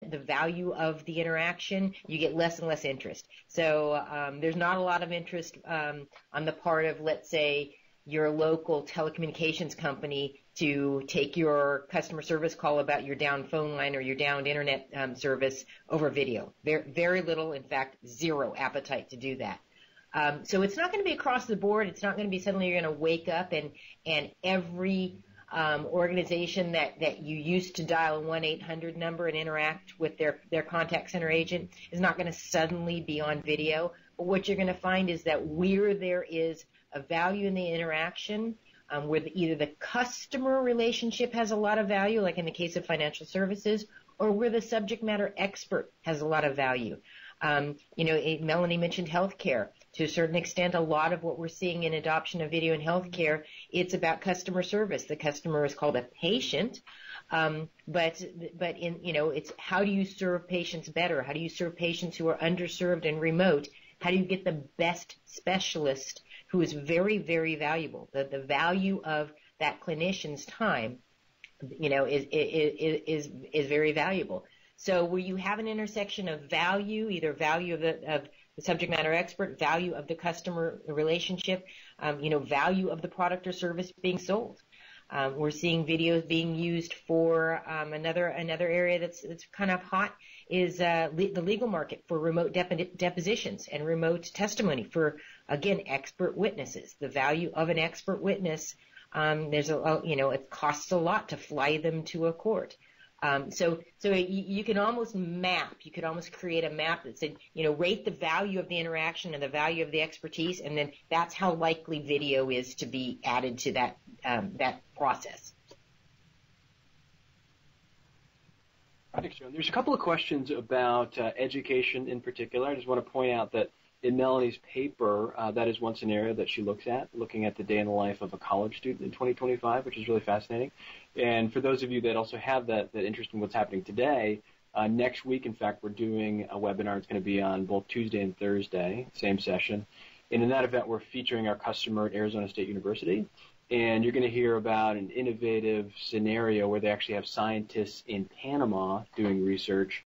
the value of the interaction, you get less and less interest. So there's not a lot of interest on the part of, let's say, your local telecommunications company to take your customer service call about your down phone line or your down internet service over video. Very little, in fact, zero appetite to do that. So it's not going to be across the board. It's not going to be suddenly you're going to wake up and every organization that you used to dial a 1-800 number and interact with their contact center agent is not going to suddenly be on video. But what you're going to find is that where there is a value in the interaction, where either the customer relationship has a lot of value, like in the case of financial services, or where the subject matter expert has a lot of value. Melanie mentioned healthcare. To a certain extent, a lot of what we're seeing in adoption of video in healthcare, it's about customer service. The customer is called a patient, but it's how do you serve patients better? How do you serve patients who are underserved and remote? How do you get the best specialist who is very, very valuable? The value of that clinician's time, is very valuable. So where you have an intersection of value, either value of the subject matter expert, value of the customer relationship, value of the product or service being sold. We're seeing videos being used for another area that's kind of hot is the legal market for remote depositions and remote testimony for, again, expert witnesses. The value of an expert witness, it costs a lot to fly them to a court. So you can almost create a map that said, rate the value of the interaction and the value of the expertise, and then that's how likely video is to be added to that process. Thanks, Joan. There's a couple of questions about education in particular. I just want to point out that in Melanie's paper, that is one scenario that she looks at, looking at the day in the life of a college student in 2025, which is really fascinating. And for those of you that also have that interest in what's happening today, next week, in fact, we're doing a webinar. It's going to be on both Tuesday and Thursday, same session. And in that event, we're featuring our customer at Arizona State University. And you're going to hear about an innovative scenario where they actually have scientists in Panama doing research